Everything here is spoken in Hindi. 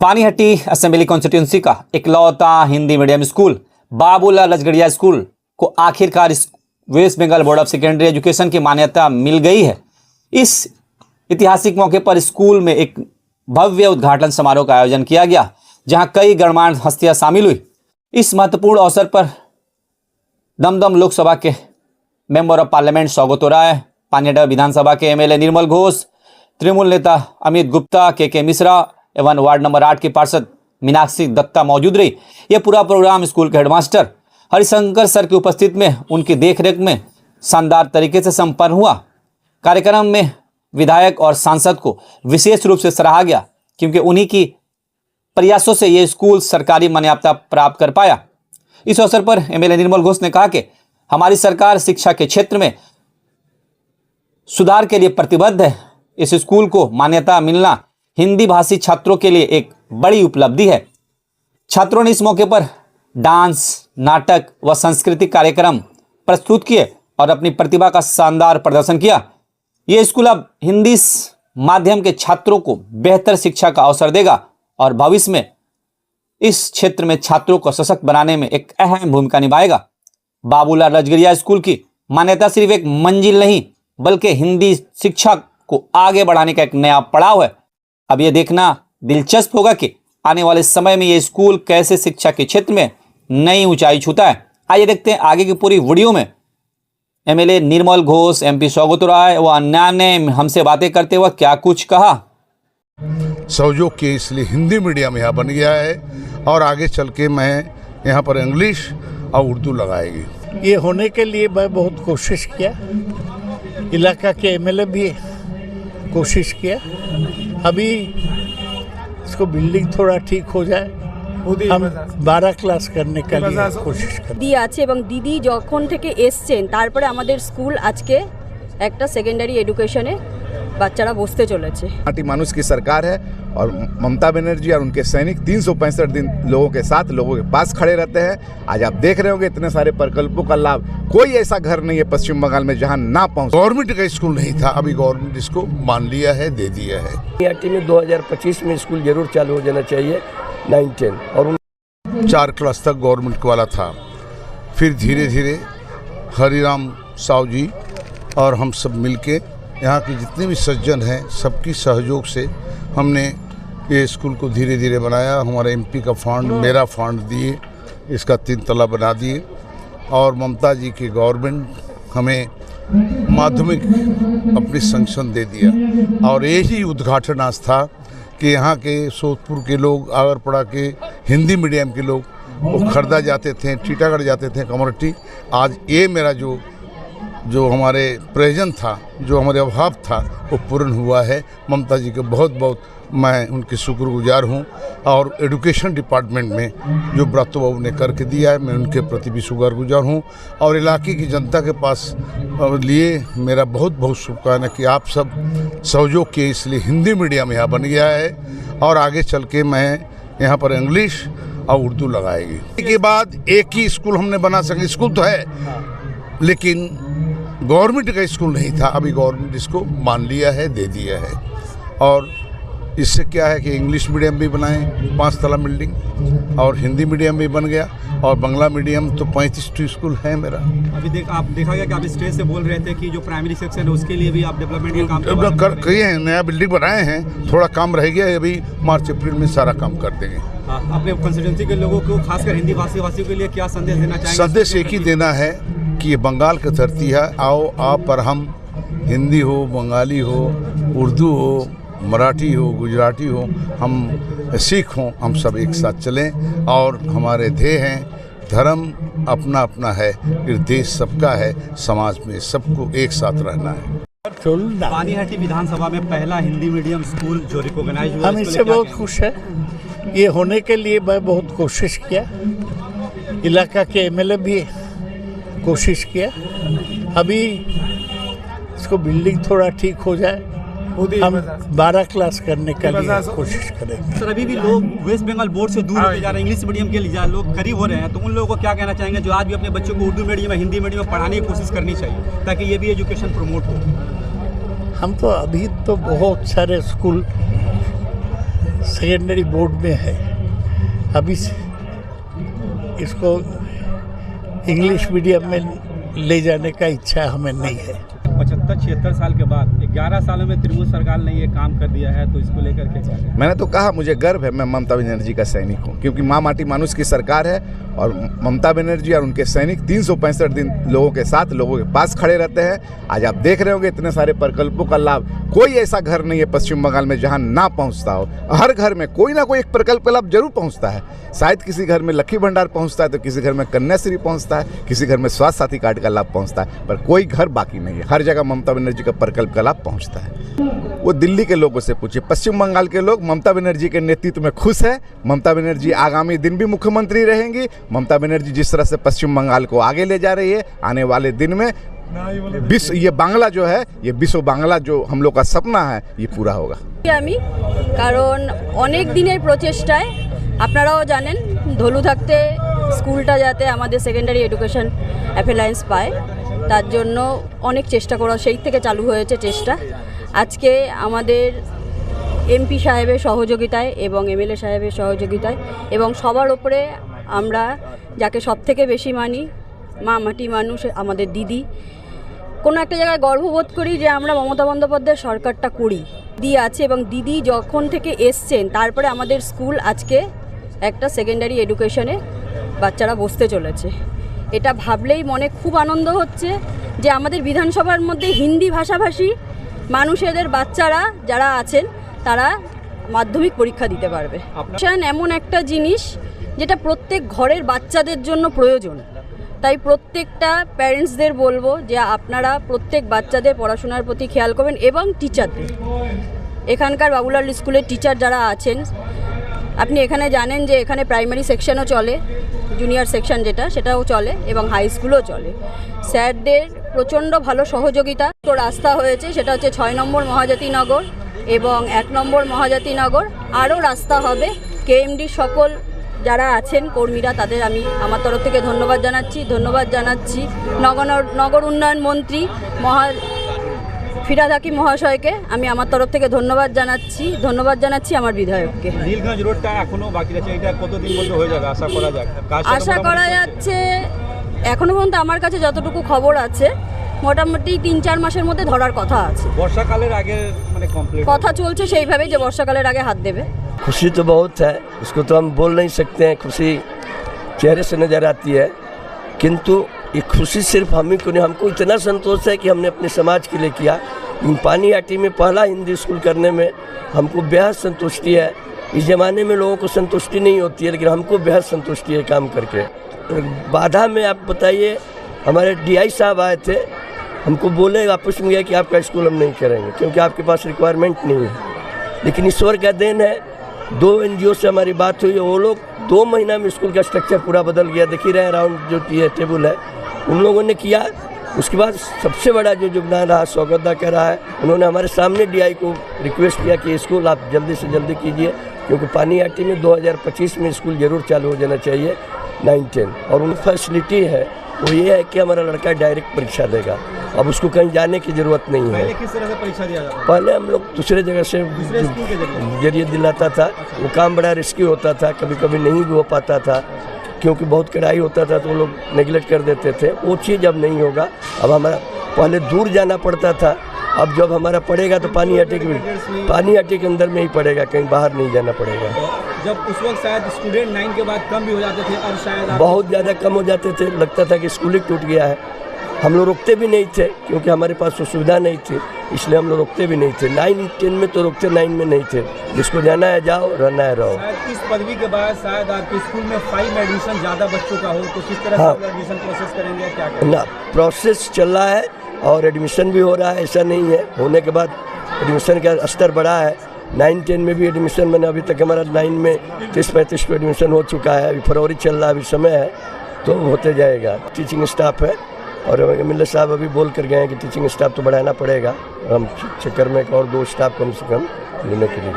पानीहट्टी असेंबली कॉन्स्टिट्यूंसी का इकलौता Hindi medium school Babulal Lajgadia school को आखिरकार West Bengal board of secondary education की मान्यता मिल गई है। इस ऐतिहासिक मौके पर स्कूल में एक भव्य उद्घाटन समारोह का आयोजन किया गया, जहां कई गणमान्य हस्तियां शामिल हुई। इस महत्वपूर्ण अवसर पर दमदम लोकसभा के मेंबर ऑफ पार्लियामेंट सौगतो राय, पानीहट्टी विधानसभा के एमएलए निर्मल घोष, तृणमूल नेता अमित गुप्ता, के मिश्रा एवं वार्ड नंबर 8 की पार्षद मीनाक्षी दत्ता मौजूद रही। यह पूरा प्रोग्राम स्कूल के हेडमास्टर हरिशंकर सर की उपस्थिति में उनकी देखरेख में शानदार तरीके से संपन्न हुआ। कार्यक्रम में विधायक और सांसद को विशेष रूप से सराहा गया, क्योंकि उन्हीं की प्रयासों से यह स्कूल सरकारी मान्यता प्राप्त कर पाया। इस अवसर पर एमएलए निर्मल घोष ने कहा कि हमारी सरकार शिक्षा के क्षेत्र में सुधार के लिए प्रतिबद्ध है। इस स्कूल को मान्यता मिलना हिंदी भाषी छात्रों के लिए एक बड़ी उपलब्धि है। छात्रों ने इस मौके पर डांस, नाटक व सांस्कृतिक कार्यक्रम प्रस्तुत किए और अपनी प्रतिभा का शानदार प्रदर्शन किया। यह स्कूल अब हिंदी माध्यम के छात्रों को बेहतर शिक्षा का अवसर देगा और भविष्य में इस क्षेत्र में छात्रों को सशक्त बनाने में एक अहम भूमिका निभाएगा। बाबूलाल लजगड़िया स्कूल की मान्यता सिर्फ एक मंजिल नहीं, बल्कि हिंदी शिक्षा को आगे बढ़ाने का एक नया पड़ाव है। अब यह देखना दिलचस्प होगा कि आने वाले समय में यह स्कूल कैसे शिक्षा के क्षेत्र में नई ऊंचाई छूता है। आइए देखते हैं आगे की पूरी वीडियो में एमएलए निर्मल घोष, एमपी सौगतो राय व अन्य ने हमसे बातें करते हुए क्या कुछ कहा। सहयोग के इसलिए हिंदी मीडियम यहाँ बन गया है और आगे चल के मैं यहाँ पर इंग्लिश और उर्दू लगाएगी। ये होने के लिए मैं बहुत कोशिश किया, इलाका के एमएलए भी कोशिश किया। अभी इसको बिल्डिंग थोड़ा ठीक हो जाए, हम 12 क्लास करने का लिए कोशिश करें। দিদি আছে এবং দিদি যখন থেকে এসছেন তারপরে আমাদের স্কুল আজকে একটা সেকেন্ডারি এডুকেশনে বাচ্চারা বসতে চলেছে। पार्टी मानुष की सरकार है और ममता बनर्जी और उनके सैनिक 365 दिन लोगों के साथ, लोगों के पास खड़े रहते हैं। आज आप देख रहे होंगे इतने सारे प्रकल्पों का लाभ, कोई ऐसा घर नहीं है पश्चिम बंगाल में जहां ना पहुंच। गवर्नमेंट का स्कूल नहीं था, अभी गवर्नमेंट इसको मान लिया है, दे दिया है। पानीहट्टी में 2025 में स्कूल जरूर चालू हो जाना चाहिए 9-10 और 4 क्लास तक गवर्नमेंट वाला था। फिर धीरे धीरे हरिराम साहु जी और हम सब मिलके यहाँ के जितने भी सज्जन हैं सबकी सहयोग से हमने ये स्कूल को धीरे धीरे बनाया। हमारे एमपी का फंड, मेरा फंड दिए, इसका 3 तला बना दिए और ममता जी की गवर्नमेंट हमें माध्यमिक अपनी संरक्षण दे दिया। और यही उद्घाटन आज था कि यहाँ के सोदपुर के लोग, आगरपड़ा के हिंदी मीडियम के लोग वो खरीदा जाते थे, टीटागढ़ जाते थे कमरटी। आज ये मेरा जो हमारे प्रयोजन था, जो हमारे अभाव था, वो पूर्ण हुआ है। ममता जी के बहुत बहुत मैं उनके शुक्रगुजार हूँ और एजुकेशन डिपार्टमेंट में जो ब्रातो बाबू ने करके दिया है, मैं उनके प्रति भी शुक्रगुजार हूँ। और इलाके की जनता के पास लिए मेरा बहुत बहुत शुभकामना कि आप सब सहयोग के इसलिए हिंदी मीडियम यहाँ बन गया है और आगे चल के मैं यहाँ पर इंग्लिश और उर्दू लगाएगी। के बाद एक ही स्कूल हमने बना सके। स्कूल तो है लेकिन गवर्नमेंट का स्कूल नहीं था, अभी गवर्नमेंट इसको मान लिया है, दे दिया है। और इससे क्या है कि इंग्लिश मीडियम भी बनाए 5 तला बिल्डिंग और हिंदी मीडियम भी बन गया और बांग्ला मीडियम तो 35 स्कूल है मेरा। अभी आप देखा गया कि आप स्टेज से बोल रहे थे कि जो प्राइमरी सेक्शन है उसके लिए भी आप डेवलपमेंट का काम किए हैं, नया बिल्डिंग बनाए हैं, थोड़ा काम रह गया है, अभी मार्च अप्रैल में सारा काम कर देंगे। अपने कंस्टिट्यूंसी के लोगों को, खासकर हिंदी भाषी वासियों के लिए क्या संदेश देना चाहेंगे? संदेश एक ही देना है कि ये बंगाल की धरती है। आओ आप पर हम हिंदी हो, बंगाली हो, उर्दू हो, मराठी हो, गुजराती हो, हम सिख हों, हम सब एक साथ चलें। और हमारे ध्येय हैं, धर्म अपना अपना है, फिर देश सबका है, समाज में सबको एक साथ रहना है। पानीहट्टी विधानसभा में पहला हिंदी मीडियम स्कूल जो रिकॉग्नाइज हुआ, हम इससे बहुत खुश है। ये होने के लिए मैं बहुत कोशिश किया, इलाका के एमएलए भी कोशिश किया। अभी इसको बिल्डिंग थोड़ा ठीक हो जाए, हम 12 क्लास करने का लिए कोशिश करेंगे। सर, अभी भी लोग वेस्ट बंगाल बोर्ड से दूर होते जा रहे हैं, इंग्लिश मीडियम के लिए लोग करीब हो रहे हैं, तो उन लोगों को क्या कहना चाहेंगे जो आज भी अपने बच्चों को उर्दू मीडियम या हिंदी मीडियम में पढ़ाने की कोशिश करनी चाहिए ताकि ये भी एजुकेशन प्रमोट हो? हम तो अभी तो बहुत सारे स्कूल सेकेंडरी बोर्ड में है। अभी इसको इंग्लिश मीडियम में ले जाने का इच्छा हमें नहीं है। 75-76 साल के बाद 11 सालों में तृणमूल सरकार ने ये काम कर दिया है, तो इसको लेकर के क्या कहें? मैंने तो कहा मुझे गर्व है, मैं ममता बनर्जी का सैनिक हूँ, क्योंकि माँ माटी मानुष की सरकार है और ममता बनर्जी और उनके सैनिक 365 दिन लोगों के साथ, लोगों के पास खड़े रहते हैं। आज आप देख रहे होंगे इतने सारे प्रकल्पों का लाभ, कोई ऐसा घर नहीं है पश्चिम बंगाल में जहाँ ना पहुँचता हो। हर घर में कोई ना कोई एक प्रकल्प का लाभ जरूर पहुँचता है। शायद किसी घर में लक्ष्मी भंडार पहुँचता है, तो किसी घर में कन्याश्री पहुँचता है, किसी घर में स्वास्थ्य साथी कार्ड का लाभ पहुँचता है, पर कोई घर बाकी नहीं है। हर जगह ममता बनर्जी का प्रकल्प का लाभ पहुँचता है। वो दिल्ली के लोगों से पूछिए, पश्चिम बंगाल के लोग ममता बनर्जी के नेतृत्व में खुश है। ममता बनर्जी आगामी दिन भी मुख्यमंत्री रहेंगी। ममता बनर्जी जिस तरह से पश्चिम बंगाल को आगे ले जा रही है, आने वाले दिन में विश्व, ये बांग्ला जो है, ये विश्व बांग्ला जो हम लोग का सपना है, ये पूरा होगा। আমি কারণ অনেক দিনের প্রচেষ্টায় আপনারাও জানেন ধলু থাকতে স্কুলটা যাতে আমাদের সেকেন্ডারি এডুকেশন অ্যাপ্লায়েন্স পায়, তার জন্য অনেক চেষ্টা করা, সেই থেকে চালু হয়েছে চেষ্টা। আজকে আমাদের এমপি সাহেবের সহযোগিতায় এবং এমএলএ সাহেবের সহযোগিতায় এবং সবার ওপরে আমরা যাকে সবথেকে বেশি মানি, মা মাটি মানুষ, আমাদের দিদি, কোনো একটা জায়গায় গর্ববোধ করি যে আমরা মমতা বন্দ্যোপাধ্যায়ের সরকারটা করি। দিদি আছে এবং দিদি যখন থেকে এসছেন তারপরে আমাদের স্কুল আজকে একটা সেকেন্ডারি এডুকেশনে বাচ্চারা বসতে চলেছে। এটা ভাবলেই মনে খুব আনন্দ হচ্ছে যে আমাদের বিধানসভার মধ্যে হিন্দি ভাষাভাষী মানুষেদের বাচ্চারা যারা আছেন তারা মাধ্যমিক পরীক্ষা দিতে পারবে। এমন একটা জিনিস যেটা প্রত্যেক ঘরের বাচ্চাদের জন্য প্রয়োজন। তাই প্রত্যেকটা প্যারেন্টসদের বলবো যে আপনারা প্রত্যেক বাচ্চাদের পড়াশোনার প্রতি খেয়াল করবেন এবং টিচারদের, এখানকার বাবুলাল স্কুলের টিচার যারা আছেন, আপনি এখানে জানেন যে এখানে প্রাইমারি সেকশনও চলে, জুনিয়র সেকশন যেটা সেটাও চলে এবং হাই স্কুলও চলে। স্যারদের প্রচণ্ড ভালো সহযোগিতা। তো রাস্তা হয়েছে, সেটা হচ্ছে 6 নম্বর মহাজাতিনগর এবং 1 নম্বর মহাজাতিনগর। আরও রাস্তা হবে। কেএমডি সকল যারা আছেন কর্মীরা, তাদের আমি আমার তরফ থেকে ধন্যবাদ জানাচ্ছি। নগর উন্নয়ন মন্ত্রী ফিরহাদ হাকিম মহাশয়কে আমি আমার তরফ থেকে ধন্যবাদ জানাচ্ছি আমার বিধায়ককে। নীলগঞ্জ রোডটা এখনো বাকি আছে, এটা কতদিন মধ্যে হয়ে যাবে আশা করা যায়? আশা করা যাচ্ছে এখনো পর্যন্ত আমার কাছে যতটুকু খবর আছে মোটামুটি 3-4 মাসের মধ্যে ধরার কথা আছে। বর্ষাকালের আগে মানে কমপ্লিট কথা চলছে সেইভাবে যে বর্ষাকালের আগে হাত দেবে। खुशी तो बहुत है, उसको तो हम बोल नहीं सकते हैं, खुशी चेहरे से नज़र आती है, किंतु ये खुशी सिर्फ हम ही को नहीं, हमको इतना संतोष है कि हमने अपने समाज के लिए किया। पानीहाटी में पहला हिंदी स्कूल करने में हमको बेहद संतुष्टि है। इस ज़माने में लोगों को संतुष्टि नहीं होती है, लेकिन हमको बेहद संतुष्टि है काम करके। बाधा में आप बताइए, हमारे DI साहब आए थे, हमको बोले वापस में गया कि आपका स्कूल हम नहीं करेंगे क्योंकि आपके पास रिक्वायरमेंट नहीं है, लेकिन ईश्वर का देन है। 2 NGO से हमारी बात हुई, वो लोग 2 महीना में स्कूल का स्ट्रक्चर पूरा बदल गया। देख ही रहे राउंड जो टेबल है उन लोगों ने किया। उसके बाद सबसे बड़ा जो योगदान रहा स्वागत का रहा है, उन्होंने हमारे सामने DI को रिक्वेस्ट किया कि स्कूल आप जल्दी से जल्दी कीजिए, क्योंकि पानीहाटी में 2025 में स्कूल ज़रूर चालू हो जाना चाहिए 9-10। और उन फैसिलिटी है वो ये है कि हमारा लड़का डायरेक्ट परीक्षा देगा, अब उसको कहीं जाने की ज़रूरत नहीं है। पहले किस तरह से परीक्षा दिया जाता था? पहले हम लोग दूसरे जगह से जरिए दिलाता था, वो काम बड़ा रिस्की होता था, कभी कभी नहीं भी हो पाता था क्योंकि बहुत कड़ाई होता था, तो वो लोग नेगलेक्ट कर देते थे। वो चीज़ अब नहीं होगा। अब हमारा पहले दूर जाना पड़ता था, अब जब हमारा पड़ेगा तो पानीहाटी के अंदर में ही पड़ेगा, कहीं बाहर नहीं जाना पड़ेगा। जब उस वक्त शायद स्टूडेंट 9 के बाद कम भी हो जाते थे, और शायद बहुत ज़्यादा कम हो जाते थे, लगता था कि स्कूल ही टूट गया है। हम लोग रुकते भी नहीं थे क्योंकि हमारे पास वो सुविधा नहीं थी, इसलिए हम लोग रुकते भी नहीं थे। 9-10 में तो रुकते, 9 में नहीं थे। जिसको जाना है जाओ, रहना है रहो। शायद इस पदवी के बाद शायद आपके स्कूल में 5 एडमिशन ज़्यादा बच्चों का हो, तो किस तरह से एडमिशन प्रोसेस करेंगे, क्या करेंगे? ना, प्रोसेस चल रहा है और एडमिशन भी हो रहा है, ऐसा नहीं है। होने के बाद एडमिशन का स्तर बढ़ा है। 9-10 में भी एडमिशन, मैंने अभी तक हमारा 9 में 30-35 पे एडमिशन हो चुका है। अभी फरवरी चल रहा है, अभी समय है, तो होते जाएगा। टीचिंग स्टाफ है और MLA साहब अभी बोल कर गए हैं कि टीचिंग स्टाफ तो बढ़ाना पड़ेगा। हम चक्कर में एक और 2 स्टाफ कम से कम लेने के लिए